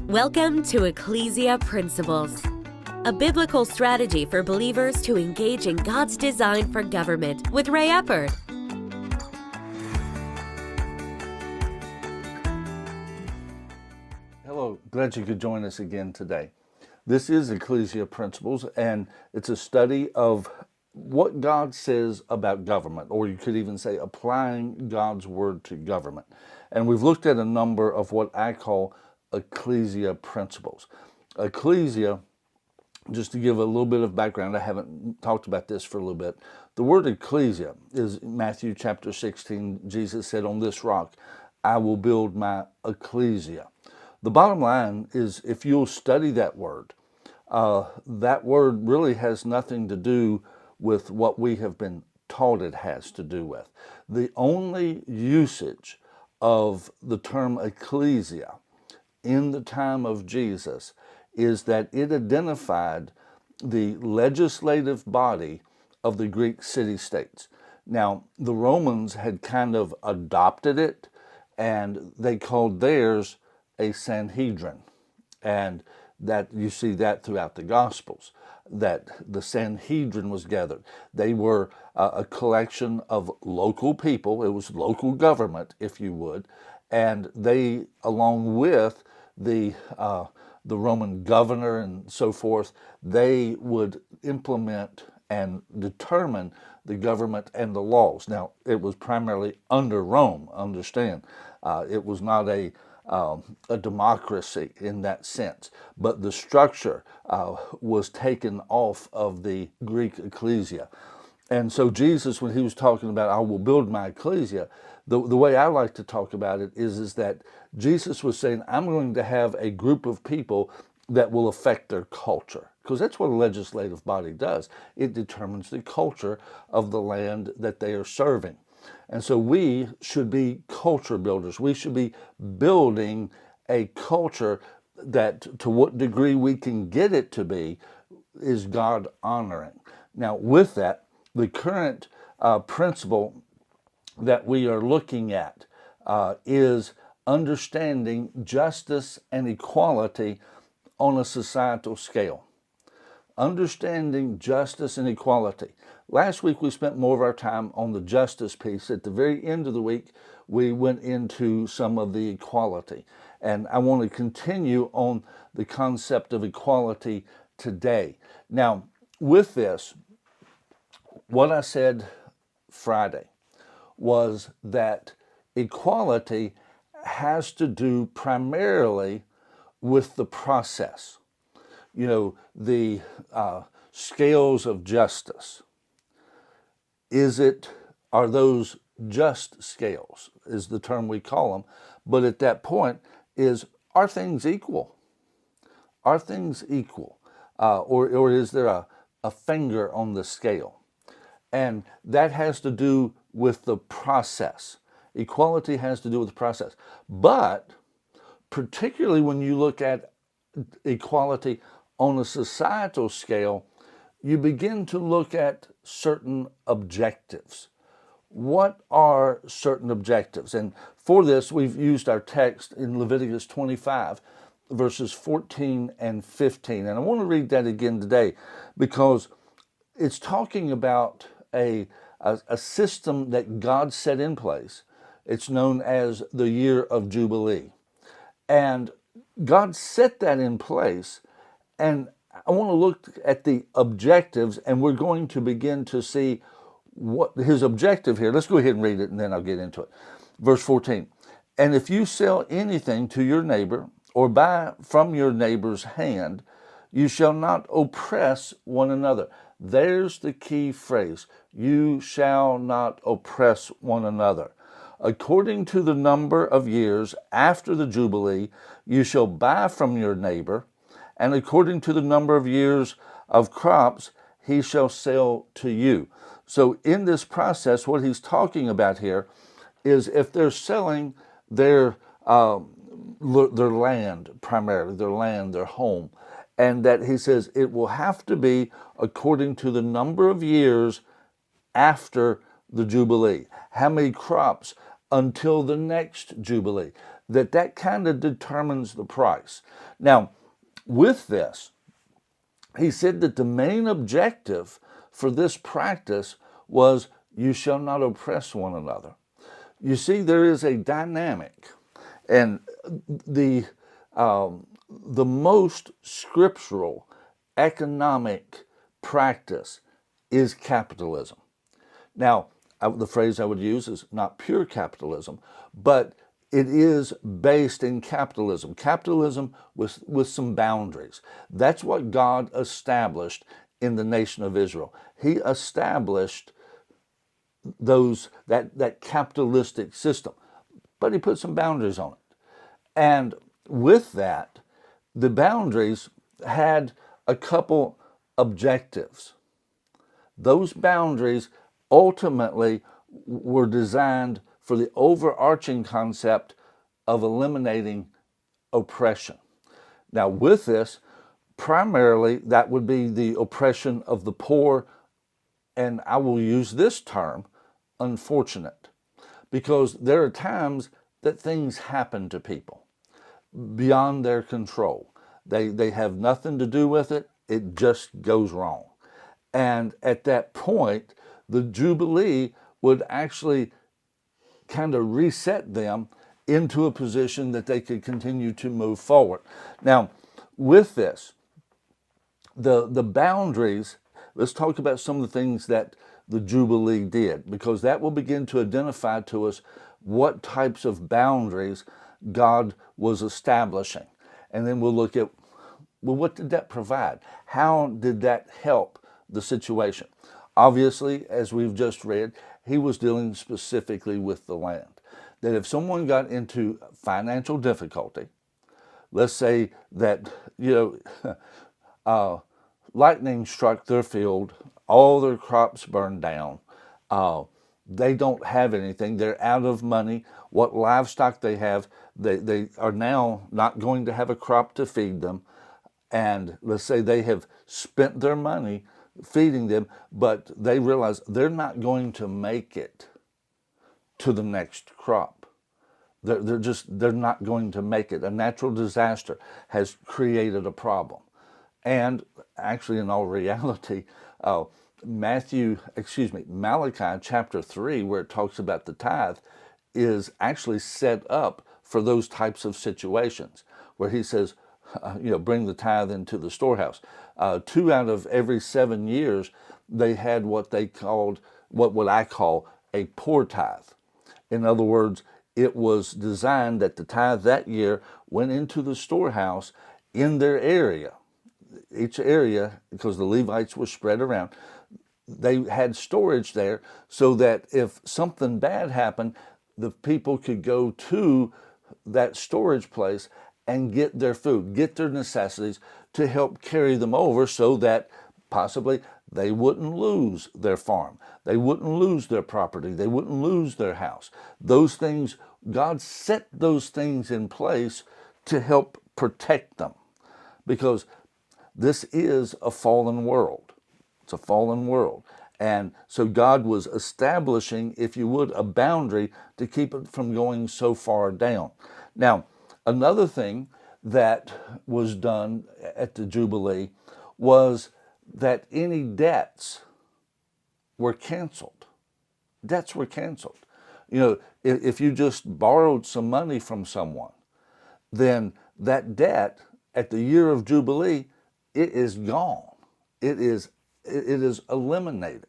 Welcome to Ecclesia Principles, a biblical strategy for believers to engage in God's design for government with Ray Eppard. Hello, glad you could join us again today. This is Ecclesia Principles, and it's a study of what God says about government, or you could even say applying God's word to government. And we've looked at a number of what I call Ecclesia principles. Ecclesia, just to give a little bit of background, I haven't talked about this for a little bit. The word ecclesia is Matthew chapter 16. Jesus said, "On this rock I will build my ecclesia." The bottom line is, if you'll study that word really has nothing to do with what we have been taught it has to do with. The only usage of the term ecclesia in the time of Jesus is that it identified the legislative body of the Greek city-states. Now, the Romans had kind of adopted it, and they called theirs a Sanhedrin. And that you see that throughout the Gospels, that the Sanhedrin was gathered. They were a collection of local people. It was local government, if you would, and they, along with the Roman governor and so forth, they would implement and determine the government and the laws. Now, it was primarily under Rome, understand. It was not a democracy in that sense, but the structure was taken off of the Greek ecclesia. And so Jesus, when he was talking about, "I will build my ecclesia," the way I like to talk about it is that Jesus was saying, I'm going to have a group of people that will affect their culture. Because that's what a legislative body does. It determines the culture of the land that they are serving. And so we should be culture builders. We should be building a culture that, to what degree we can get it to be, is God honoring. Now, with that, the current principle that we are looking at is understanding justice and equality on a societal scale. Understanding justice and equality. Last week we spent more of our time on the justice piece. At the very end of the week, we went into some of the equality. And I want to continue on the concept of equality today. Now, with this, what I said Friday was that equality has to do primarily with the process. You know, the scales of justice. Are those just scales, is the term we call them. But at that point are things equal? Are things equal? Or is there a finger on the scale? And that has to do with the process. Equality has to do with the process. But particularly when you look at equality on a societal scale, you begin to look at certain objectives. What are certain objectives? And for this, we've used our text in Leviticus 25, verses 14 and 15. And I want to read that again today because it's talking about a system that God set in place. It's known as the year of Jubilee. And God set that in place, and I want to look at the objectives, and we're going to begin to see what his objective here. Let's go ahead and read it, and then I'll get into it. Verse 14, "And if you sell anything to your neighbor, or buy from your neighbor's hand, you shall not oppress one another." There's the key phrase. You shall not oppress one another. "According to the number of years after the Jubilee, you shall buy from your neighbor, and according to the number of years of crops, he shall sell to you." So in this process, what he's talking about here is if they're selling their land, primarily their land, their home, and that he says it will have to be according to the number of years after the Jubilee. How many crops until the next Jubilee. That kind of determines the price. Now, with this, he said that the main objective for this practice was, you shall not oppress one another. You see, there is a dynamic, and the most scriptural economic practice is capitalism. Now, the phrase I would use is not pure capitalism, but it is based in capitalism. Capitalism with some boundaries. That's what God established in the nation of Israel. He established that capitalistic system, but he put some boundaries on it. And with that, the boundaries had a couple objectives. Those boundaries ultimately were designed for the overarching concept of eliminating oppression. Now, with this, primarily that would be the oppression of the poor, and I will use this term, unfortunate, because there are times that things happen to people beyond their control. They have nothing to do with it. It just goes wrong. And at that point, the Jubilee would actually kind of reset them into a position that they could continue to move forward. Now, with this, the boundaries, let's talk about some of the things that the Jubilee did, because that will begin to identify to us what types of boundaries God was establishing. And then we'll look at, well, what did that provide? How did that help the situation? Obviously, as we've just read, he was dealing specifically with the land. That if someone got into financial difficulty, let's say that, lightning struck their field, all their crops burned down, they don't have anything, they're out of money, what livestock they have, they are now not going to have a crop to feed them, and let's say they have spent their money feeding them, but they realize they're not going to make it to the next crop. They're not going to make it. A natural disaster has created a problem. And actually, in all reality, Malachi chapter 3, where it talks about the tithe, is actually set up for those types of situations, where he says, bring the tithe into the storehouse. 2 out of every 7 years, they had what I call a poor tithe. In other words, it was designed that the tithe that year went into the storehouse in their area. Each area, because the Levites were spread around, they had storage there so that if something bad happened, the people could go to that storage place and get their food, get their necessities to help carry them over, so that possibly they wouldn't lose their farm, they wouldn't lose their property, they wouldn't lose their house. Those things, God set those things in place to help protect them, because this is a fallen world. It's a fallen world. And so God was establishing, if you would, a boundary to keep it from going so far down. Now, another thing that was done at the Jubilee was that any debts were canceled. Debts were canceled. If you just borrowed some money from someone, then that debt at the year of Jubilee, it is gone. It is eliminated.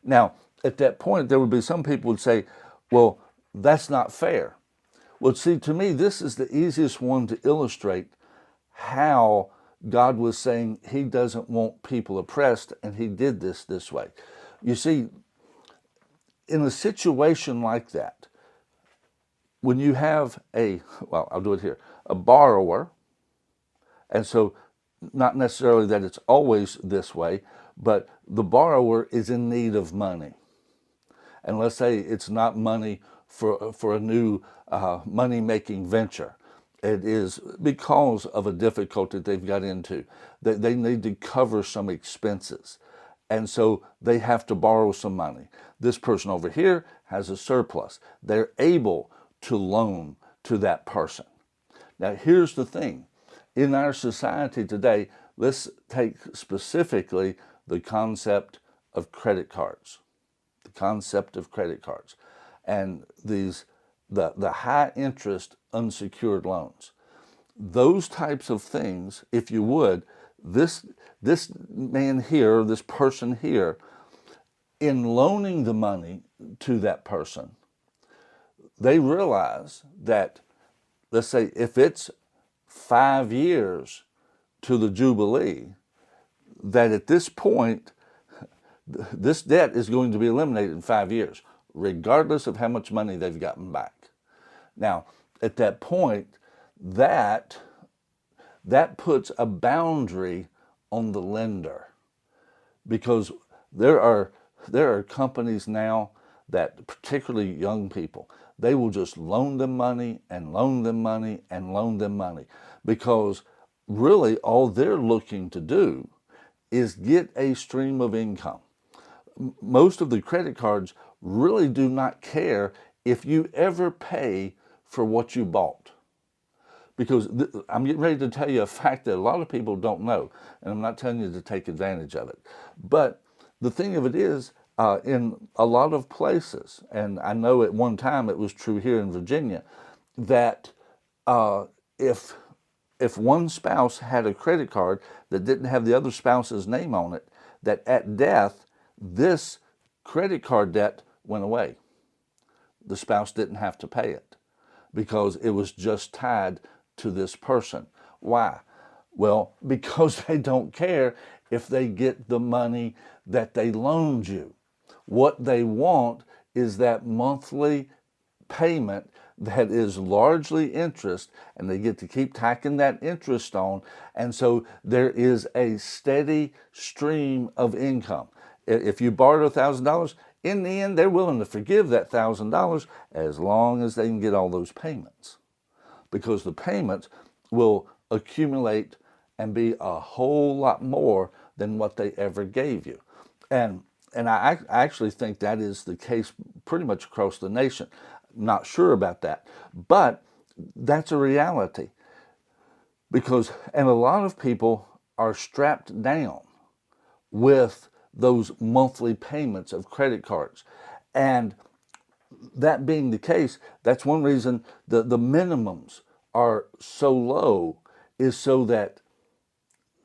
Now, at that point, there would be some people would say, well, that's not fair. Well, see, to me, this is the easiest one to illustrate how God was saying he doesn't want people oppressed, and he did this way. You see, in a situation like that, when you have I'll do it here, a borrower, and so not necessarily that it's always this way, but the borrower is in need of money. And let's say it's not money for a new money-making venture. It is because of a difficulty they've got into. They need to cover some expenses. and so they have to borrow some money. This person over here has a surplus. They're able to loan to that person. Now, here's the thing. In our society today, let's take specifically the concept of credit cards. The concept of credit cards and the high interest unsecured loans. Those types of things, if you would, this man here, this person here, in loaning the money to that person, they realize that, let's say, if it's 5 years to the Jubilee, that at this point, this debt is going to be eliminated in 5 years, regardless of how much money they've gotten back. Now, at that point, that puts a boundary on the lender, because there are companies now that, particularly young people, they will just loan them money and loan them money and loan them money, because really all they're looking to do is get a stream of income. Most of the credit cards really do not care if you ever pay for what you bought. Because I'm getting ready to tell you a fact that a lot of people don't know, and I'm not telling you to take advantage of it. But the thing of it is, in a lot of places, and I know at one time it was true here in Virginia, that if one spouse had a credit card that didn't have the other spouse's name on it, that at death, this credit card debt went away. The spouse didn't have to pay it because it was just tied to this person. Why? Well, because they don't care if they get the money that they loaned you. What they want is that monthly payment that is largely interest, and they get to keep tacking that interest on, and so there is a steady stream of income. If you borrowed $1,000, in the end, they're willing to forgive that $1,000 as long as they can get all those payments, because the payments will accumulate and be a whole lot more than what they ever gave you. And I actually think that is the case pretty much across the nation. Not sure about that, but that's a reality. And a lot of people are strapped down with those monthly payments of credit cards. And that being the case, that's one reason the minimums are so low, is so that,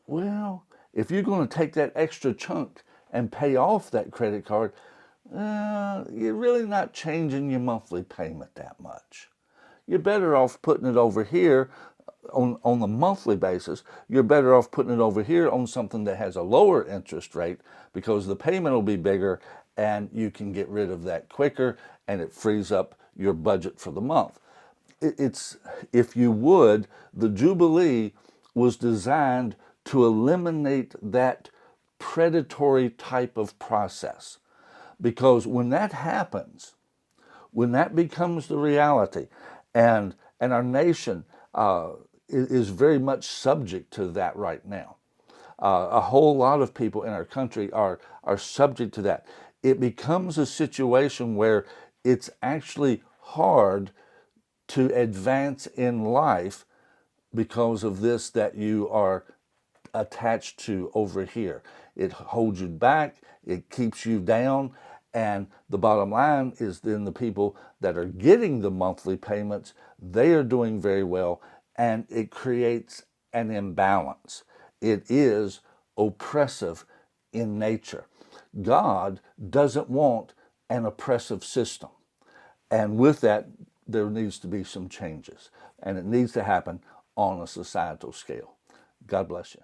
well, if you're going to take that extra chunk and pay off that credit card, you're really not changing your monthly payment that much. You're better off putting it over here on the monthly basis. You're better off putting it over here on something that has a lower interest rate, because the payment will be bigger and you can get rid of that quicker, and it frees up your budget for the month. It's, if you would, the Jubilee was designed to eliminate that predatory type of process. Because when that happens, when that becomes the reality, and our nation is very much subject to that right now. A whole lot of people in our country are subject to that. It becomes a situation where it's actually hard to advance in life because of this that you are attached to over here. It holds you back, it keeps you down, and the bottom line is then the people that are getting the monthly payments, they are doing very well, and it creates an imbalance. It is oppressive in nature. God doesn't want an oppressive system. And with that, there needs to be some changes, and it needs to happen on a societal scale. God bless you.